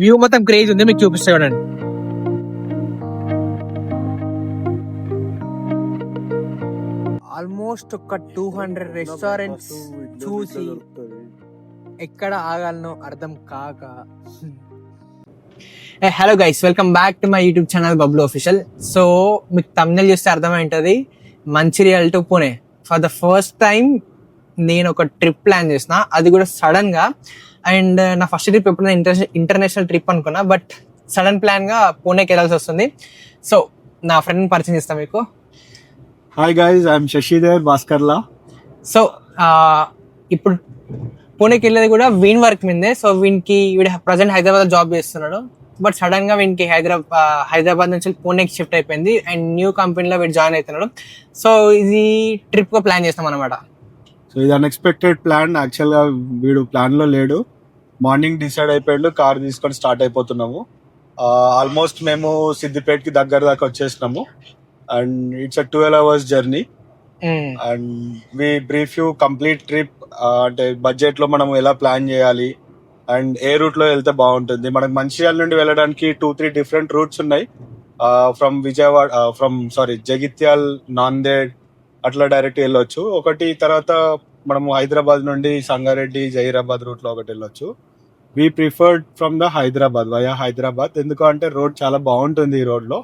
View మొత్తం craze ఉంది, మీకు చూపిస్తా చూడండి. ఆల్మోస్ట్ ఒక 200 రెస్టారెంట్స్ చూసి ఎక్కడ ఆగాలనో అర్థం కాక. Hello guys, welcome back to my YouTube channel Bablu official. So మీకు థంబ్నెయిల్ చూస్తే అర్థమైంటది, Mancherial to Pune. For the first time నేను ఒక ట్రిప్ ప్లాన్ చేసిన, అది కూడా సడన్ గా. అండ్ నా ఫస్ట్ ట్రిప్ ఎప్పుడైనా ఇంటర్నేషనల్ ట్రిప్ అనుకున్నా, బట్ సడన్ ప్లాన్ గా పూణేకి వెళ్ళాల్సి వస్తుంది. సో నా ఫ్రెండ్ పరిచయం చేస్తాను మీకు. Hi guys, I'm Shashidhar Bhaskarla. So ఇప్పుడు పూణేకి వెళ్ళేది కూడా వీన్ వర్క్ మీదే. సో వీనికి ప్రజెంట్ హైదరాబాద్ జాబ్ చేస్తున్నాడు, బట్ సడన్ గా వీనికి హైదరాబాద్ నుంచి పూణేకి షిఫ్ట్ అయిపోయింది అండ్ న్యూ కంపెనీలో వీడు జాయిన్ అవుతున్నాడు. సో ఇది ట్రిప్ గా ప్లాన్ చేస్తాం అనమాట. సో ఇది అన్ఎక్స్పెక్టెడ్ ప్లాన్. యాక్చువల్ గా వీడు ప్లాన్ లో లేడు, మార్నింగ్ డిసైడ్ అయిపోయాడు, కార్ తీసుకొని స్టార్ట్ అయిపోతున్నాము. ఆల్మోస్ట్ మేము సిద్దిపేటకి దగ్గర దాకా వచ్చేసినాము. And it's 12 hours journey. And we brief you complete trip. అంటే బడ్జెట్ లో మనం ఎలా ప్లాన్ చేయాలి అండ్ ఏ రూట్ లో వెళ్తే బాగుంటుంది. మనకు మంచిర్యాల నుండి వెళ్ళడానికి 2-3 డిఫరెంట్ రూట్స్ ఉన్నాయి. ఫ్రమ్ విజయవాడ, జగిత్యాల్, నాందేడ్ అట్లా డైరెక్ట్ వెళ్ళొచ్చు. ఒకటి తర్వాత మనము హైదరాబాద్ నుండి సంగారెడ్డి, జహీరాబాద్ రూట్ లో ఒకటి వెళ్ళొచ్చు. We preferred from the Hyderabad, via Hyderabad. ఎందుకంటే రోడ్ చాలా బాగుంటుంది ఈ రోడ్ లో.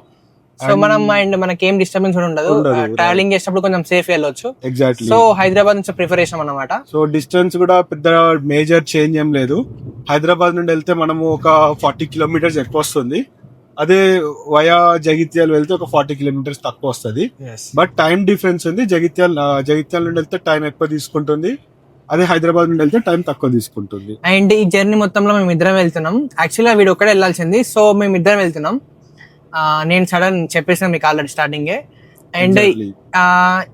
సో మనం అండ్ మనకి ఏం డిస్టర్బెన్స్ ఉండదు, ట్రావెలింగ్ చేసినప్పుడు కొంచెం సేఫ్ వెళ్ళొచ్చు. ఎగ్జాక్ట్లీ. సో హైదరాబాద్ నుంచి ప్రిఫర్ చేసాం అన్నమాట. సో డిస్టెన్స్ కూడా పెద్ద మేజర్ చేంజ్ ఏం లేదు. హైదరాబాద్ నుండి వెళ్తే మనము ఒక 40 kilometers ఎక్కువ వస్తుంది. అదే వయా జగిత్యాల వెళ్తే ఒక 40 kilometers తక్కువ వస్తుంది. బట్ టైం డిఫరెన్స్ ఉంది. జగిత్యాల నుండి వెళ్తే టైం ఎక్కువ తీసుకుంటుంది, అదే హైదరాబాద్ నుండి వెళ్తే టైం తక్కువ తీసుకుంటుంది. అండ్ ఈ జర్నీ మొత్తంలో మేము ఇద్దరం వెళ్తున్నాం. యాక్చువల్గా వీడు ఒక్కడే వెళ్ళాల్సింది, సో మేము ఇద్దరం వెళ్తున్నాం. నేను సడన్ చెప్పేసాను మీకు ఆల్రెడీ స్టార్టింగే. అండ్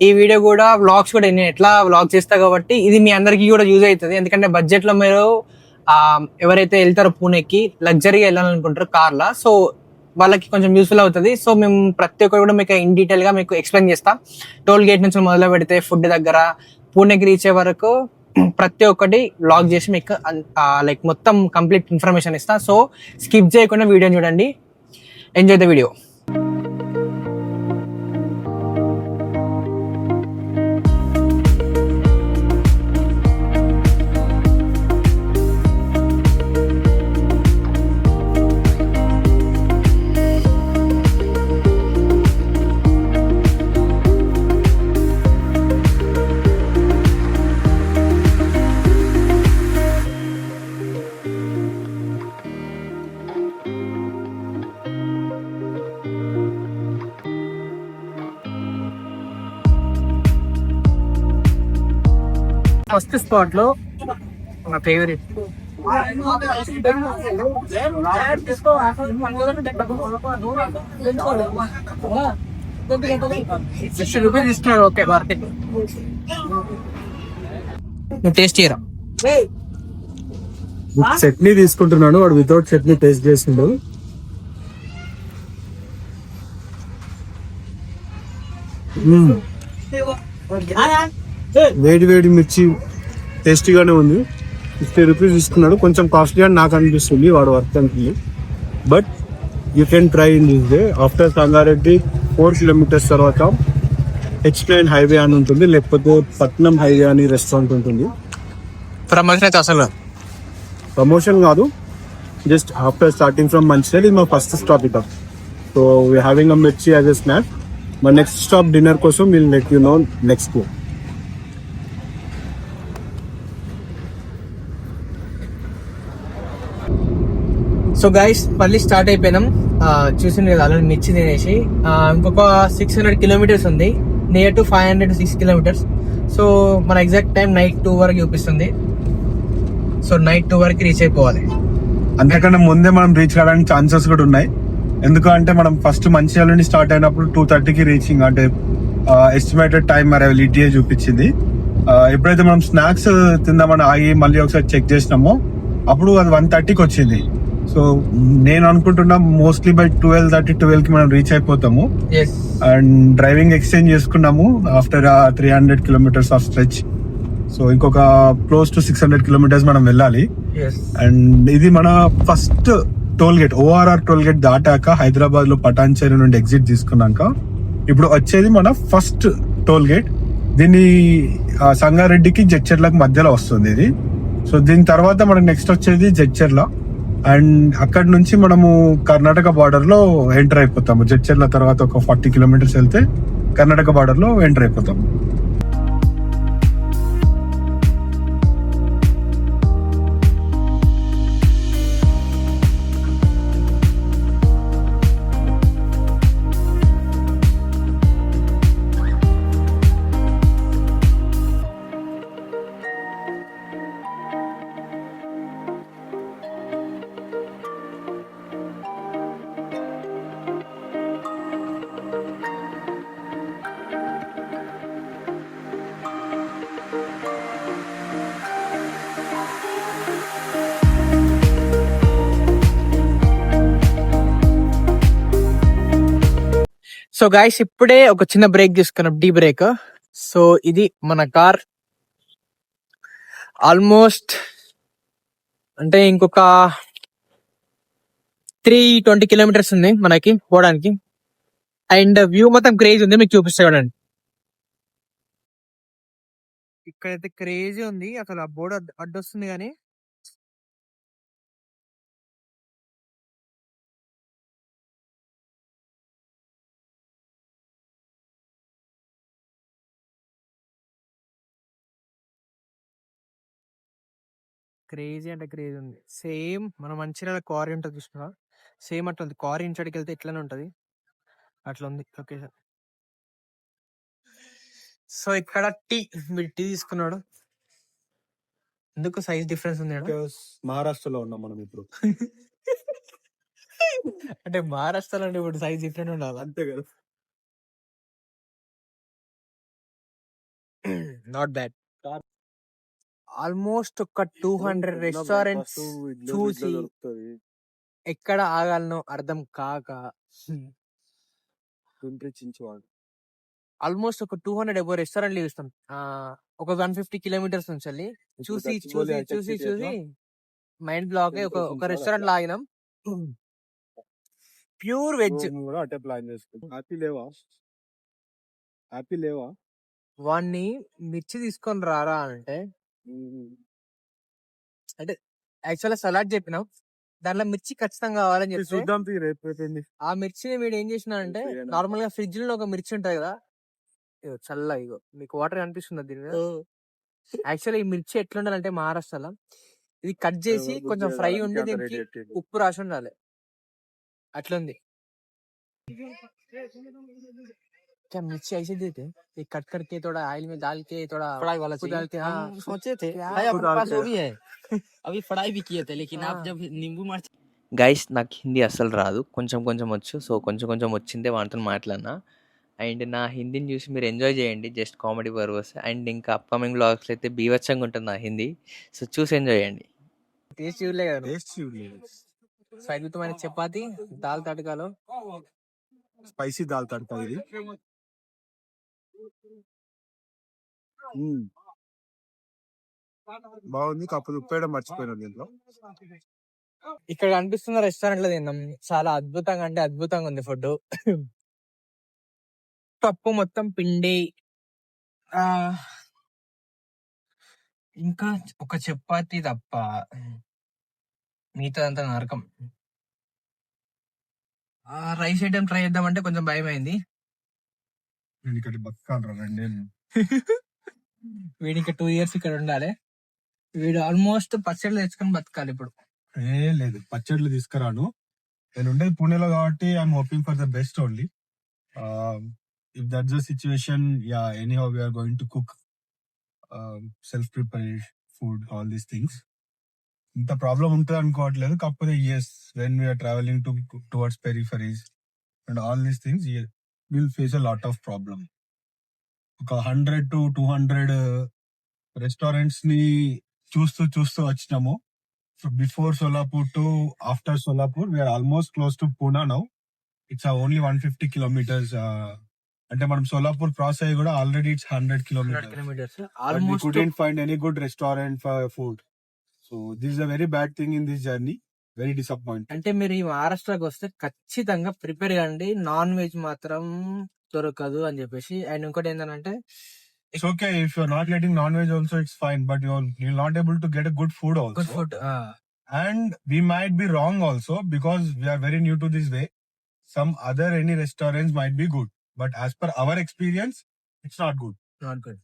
ఈ వీడియో కూడా వ్లాగ్స్ కూడా నేను ఎట్లా వ్లాగ్ చేస్తా కాబట్టి ఇది మీ అందరికి కూడా యూజ్ అవుతుంది. ఎందుకంటే బడ్జెట్ లో మీరు ఎవరైతే వెళ్తారో పూణేకి లగ్జరీగా వెళ్ళాలనుకుంటారో కార్లా, సో వాళ్ళకి కొంచెం యూస్ఫుల్ అవుతుంది. సో మేము ప్రతి ఒక్కరు కూడా మీకు ఇన్ డీటెయిల్ గా మీకు ఎక్స్ప్లెయిన్ చేస్తాం. టోల్ గేట్ నుంచి మొదలు పెడితే ఫుడ్ దగ్గర పూణేకి రీచ్ అయ్యే వరకు ప్రతి ఒక్కటి వ్లాగ్ చేసి మీకు లైక్ మొత్తం కంప్లీట్ ఇన్ఫర్మేషన్ ఇస్తా. సో స్కిప్ చేయకుండా వీడియోని చూడండి. Enjoy the video. First spot లో నా ఫేవరెట్ ₹50 ఇస్తున్నారు. ఓకే, మార్కెట్ నువ్వు టేస్ట్ చేయరా? చట్నీ తీసుకుంటున్నాడు వాడు, వితౌట్ చట్నీ టేస్ట్ చేసిండు. వేడి వేడి మిర్చి టేస్టీగానే ఉంది. ₹50 తీసుకున్నాడు, కొంచెం కాస్ట్లీ అని నాకు అనిపిస్తుంది, వాడు వర్త్ అనిపించింది. But you can try in this day. After Sangareddy 4 kilometers తర్వాత H9 హైవే అని ఉంటుంది, లేకపోతే పట్నం హైవే అని రెస్టారెంట్ ఉంటుంది. ప్రమోషన్ అయితే అసలు ప్రమోషన్ కాదు, just after starting from Mancherial ఇది మా ఫస్ట్ స్టాప్ ఇక. సో వీ హ్యావింగ్ అ మిర్చి యాజ్ ఎ స్నాక్. మా నెక్స్ట్ స్టాప్ డిన్నర్ కోసం will let you know next day. So guys మళ్ళీ స్టార్ట్ అయిపోయినాం. చూసింది కదా ఆల్రెడీ మిర్చి తినేసి. ఇంకొక 600 kilometers ఉంది, near to 500 to 6 kilometers. So మన ఎగ్జాక్ట్ టైం నైట్ 2 వరకు చూపిస్తుంది. సో నైట్ 2 వరకు రీచ్ అయిపోవాలి. అంతకన్నా ముందే మనం రీచ్ కావడానికి ఛాన్సెస్ కూడా ఉన్నాయి. ఎందుకంటే మనం ఫస్ట్ మంచిర్యాల నుండి స్టార్ట్ అయినప్పుడు 2:30కి రీచింగ్, అంటే ఎస్టిమేటెడ్ టైం అరైవల్ ETA చూపించింది. ఎప్పుడైతే మనం స్నాక్స్ తిందామని ఆగి మళ్ళీ ఒకసారి చెక్ చేసినామో అప్పుడు అది 1:30కి వచ్చింది. సో నేను అనుకుంటున్నా మోస్ట్లీ బై 12:30-12కి మనం రీచ్ అయిపోతాము. అండ్ డ్రైవింగ్ ఎక్స్చేంజ్ చేసుకున్నాము after 300 kilometers of stretch. So ఇంకొక క్లోజ్ టు 600 kilometers మనం వెళ్ళాలి. అండ్ ఇది మన first toll gate ORR toll gate దాటాక హైదరాబాద్ లో పటాన్చేరి నుండి ఎగ్జిట్ తీసుకున్నాక ఇప్పుడు వచ్చేది మన ఫస్ట్ టోల్ గేట్. దీన్ని సంగారెడ్డికి జడ్చర్లకు మధ్యలో వస్తుంది ఇది. సో దీని తర్వాత మనకి నెక్స్ట్ వచ్చేది జడ్చర్ల, అండ్ అక్కడ నుంచి మనము కర్ణాటక బార్డర్ లో ఎంటర్ అయిపోతాము. జడ్చర్ల తర్వాత ఒక 40 కిలోమీటర్స్ వెళ్తే కర్ణాటక బార్డర్ లో ఎంటర్ అయిపోతాము. సో గైస్ ఇప్పుడే ఒక చిన్న బ్రేక్ తీసుకున్నాం, డీ బ్రేక్. సో ఇది మన కార్ ఆల్మోస్ట్ అంటే ఇంకొక 320 కిలోమీటర్స్ ఉంది మనకి పోవడానికి. అండ్ వ్యూ మొత్తం క్రేజీ ఉంది, మీకు చూపిస్తా చూడండి. ఇక్కడైతే క్రేజీ ఉంది, అసలు ఆ బోర్డు అడ్డొస్తుంది కానీ క్రేజీ అంటే క్రేజీ ఉంది. సేమ్ మన మంచిర్యాల క్వారీ ఉంటుంది చూసినా, సేమ్ అట్లా ఉంది. క్వారీ ఇన్సైడ్కి వెళ్తే ఇట్లానే ఉంటది, అట్లా ఉంది లొకేషన్. సో ఇక్కడ మీరు టీ తీసుకున్నాడు, ఎందుకు సైజ్ డిఫరెన్స్ ఉంది ఈడ? మహారాష్ట్రలో ఉన్నాం మనం ఇప్పుడు. అంటే మహారాష్ట్రలో అంటే ఇప్పుడు సైజ్ డిఫరెంట్ ఉండాలి. అంతే కదా. Not bad. ఆల్మోస్ట్ ఒక 200 రెస్టారెంట్స్ చూసి ఎక్కడ ఆగాలనో అర్థం కాక ఆల్మోస్ట్ ఒక 200 ఎబో రెస్టారెంట్లు చూస్తాం. ఒక 150 కిలోమీటర్స్ నుంచి వెళ్ళి చూసి చూసి చూసి చూసి మైండ్ బ్లాక్ అయ్యి ఒక రెస్టారెంట్ లో ఆగినాం. Pure veg. అటే ప్లాన్ చేసుకుంటాం. హ్యాపీ లేవా వాడిని మిర్చి తీసుకొని రారా అంటే యాక్చువల్ సలాడ్ చెప్పినాం, దాంట్లో మిర్చి ఖచ్చితంగా కావాలని చెప్పి చూద్దాం. రేపు ఆ మిర్చిని వీడు ఏం చేసినా అంటే, నార్మల్ గా ఫ్రిడ్జ్ లో ఒక మిర్చి ఉంటది కదా, ఇగో చల్ల, ఇగో మీకు వాటర్ కనిపిస్తుంది దీని మీద. యాక్చువల్లీ ఈ మిర్చి ఎట్లుండాలంటే మహారాష్ట్రలో ఇది కట్ చేసి కొంచెం ఫ్రై ఉండి దీనికి ఉప్పు రాసి ఉండాలి, అట్లుంది. क्या मिर्ची ऐसे देते ये कट करके थोड़ा ऑयल में डाल के थोड़ा फ्राई वाला डाल के. हाँ सोचे थे भाई अपने पास वो भी है, अभी फ्राई भी किए थे, लेकिन आप जब नींबू मिर्च. గైస్ నాకు హిందీ అస్సలు రాదు, కొంచెం కొంచెం వచ్చు. సో కొంచెం కొంచెం వచ్చిందే వాటితో మాట్లాడినా. అండ్ నా హిందీని చూసి మీరు ఎంజాయ్ చేయండి, జస్ట్ కామెడీ పర్పస్. అండ్ ఇంకా అప్కమింగ్ బ్లాగ్స్లో అయితే బీభత్సంగా ఉంటుంది నా హిందీ, సో చూసి ఎంజాయ్ చేయండి. టేస్ట్ చూడలే కదా. సో అద్భుతమైన చపాతి దాల్ తడకాలో స్పైసీ దాల్ తడకా ఇది. బాగుంది, కాకపోతే ఉప్పేయడం మర్చిపోయినా దీంట్లో. ఇక్కడ కనిపిస్తున్న రెస్టారెంట్ లో తిన్నాం, చాలా అద్భుతంగా అంటే అద్భుతంగా ఉంది ఫుడ్. పప్పు మొత్తం పిండి, ఇంకా ఒక చపాతి తప్ప మిగతాదంతా నరకం. రైస్ ఐటమ్ ట్రై చేద్దామంటే కొంచెం భయం అయింది. వీడి ఇంకా 2 years ఇక్కడ ఉండాలి. వీడు ఆల్మోస్ట్ పచ్చళ్ళు తెచ్చుకొని బతకాలి ఇప్పుడు. లేదు, పచ్చళ్ళు తీసుకురాను. నేను ఉండేది పూణేలో కాబట్టి I'm hoping for the best only. If that's the situation, ya anyhow we are going to cook self prepared food, all these things. ఇంత ప్రాబ్లం ఉంటుంది అనుకోవట్లేదు, కాకపోతే as when we're travelling towards peripheries and all these things will face a lot of problem. ఒక 100 to 200 restaurants ని చూస్తూ వచ్చినాము. Before Solapur to after Solapur we're almost close to Poona now. It's only 150 kilometres. అంటే మనం సోలాపూర్ క్రాస్ అయ్యి కూడా already it's 100 kilometres. We couldn't find any good restaurant for food. So this is a very bad thing in this journey. Very disappoint. అంటే మీరు ఈ మహారాష్ట్రకి వస్తే ఖచ్చితంగా prepare కండి, నాన్ వెజ్ మాత్రం దొరకదు అని చెప్పేసి. అండ్ ఇంకోటి ఏంటంటే It's okay if you're not getting non-veg also, it's fine, but you're not able to get a good food also. Good food. And we might be wrong also because we are very new to this way. Some other any restaurants might be good, but as per our experience, it's not good. Not good.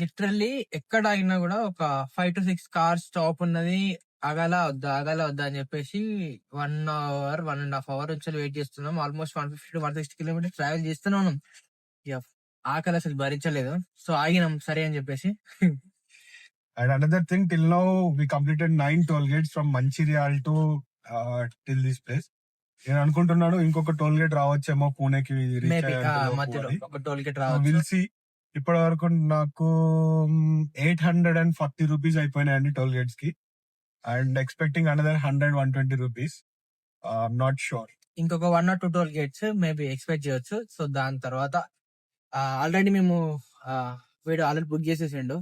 Literally ఎక్కడ ఆగినా కూడా ఒక 5 to 6 cars stop ఉన్నది. ఆగాల వద్దా అని చెప్పేసి 1 hour 1.5 hour వచ్చి wait చేస్తున్నాం. Almost 150 to 160 kilometres travel చేస్తూనే ఉన్నాం. ఇక ఆకలి అసలు భరించలేదు. సో ఆగినాం సరే అని చెప్పేసి. And another thing, till now we completed 9 toll gates from Mancherial to till this place. నేను అనుకుంటున్నాను ఇంకొక టోల్ గేట్ రావచ్చేమో పూణేకి రీచ్ మేబీ అయ్యేంతలోపు మధ్యలో అని. ఒక టోల్ గేట్ So రావచ్చు. we'll see. ఇప్పటి వరకు నాకు 840 రూపీస్ అయిపోయినాయండి టోల్ గేట్స్ కి. And expecting another 100-120 rupees. Not sure. ఇంకొక 1 or 2 toll gates maybe expect చేయొచ్చు. సో దాని తర్వాత ఆల్రెడీ మేము వీడు ఆల్రెడీ బుక్ చేసేసిండు.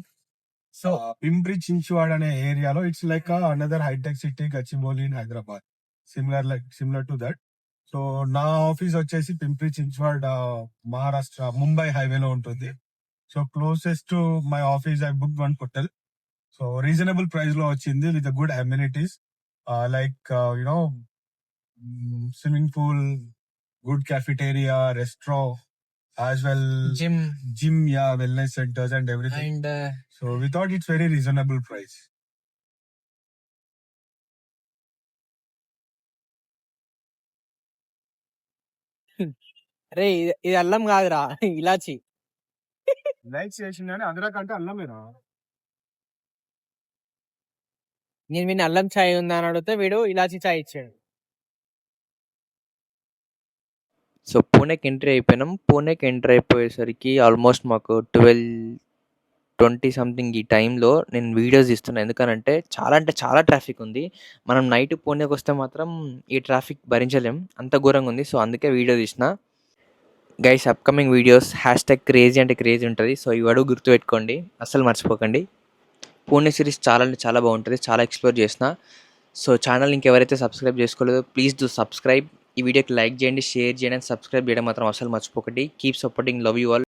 సో పింప్రి చించువాడ్ అనే ఏరియాలో ఇట్స్ లైక్ అనదర్ హైటెక్ City Gachibowli in Hyderabad. Similar to that. So నా ఆఫీస్ వచ్చేసి పింప్రి చించువాడ్ మహారాష్ట్ర ముంబై హైవేలో ఉంటుంది. So closest to my office I book 1 hotel. So reasonable price లో వచ్చింది with good amenities like you know swimming pool, good cafeteria, restaurant, as well gym yeah, wellness centers and everything. And So we thought it's very reasonable price. రే ఇది అల్లం కాదురా, ఇలాచి. Like చేసిందని అందులో కంటే అల్లమేనా? నేను వీడిని అల్లం చాయ్ ఉందా అని అడిగితే వీడు ఇలాచి చాయ్ ఇచ్చాడు. సో పూణేకి ఎంట్రీ అయిపోయినాం. పూణేకి ఎంట్రీ అయిపోయేసరికి ఆల్మోస్ట్ మాకు 12:20 సంథింగ్ ఈ టైంలో నేను వీడియోస్ తీస్తున్నాను. ఎందుకనంటే చాలా ట్రాఫిక్ ఉంది. మనం నైట్ పూణేకి వస్తే మాత్రం ఈ ట్రాఫిక్ భరించలేం, అంత ఘోరంగా ఉంది. సో అందుకే వీడియో తీసిన. గైస్ అప్కమింగ్ వీడియోస్ #క్రేజీ అంటే క్రేజీ ఉంటుంది. సో ఈ అడుగు గుర్తుపెట్టుకోండి, అస్సలు మర్చిపోకండి. పూణే సిరీస్ చాలా బాగుంటుంది, చాలా ఎక్స్ప్లోర్ చేసిన. సో ఛానల్ ఇంకెవరైతే సబ్స్క్రైబ్ చేసుకోలేదో ప్లీజ్ డూ సబ్స్క్రైబ్. ఈ వీడియోకి లైక్ చేయండి, షేర్ చేయండి, సబ్స్క్రైబ్ చేయడం మాత్రం అసలు మర్చిపోకండి. Keep supporting, love you all.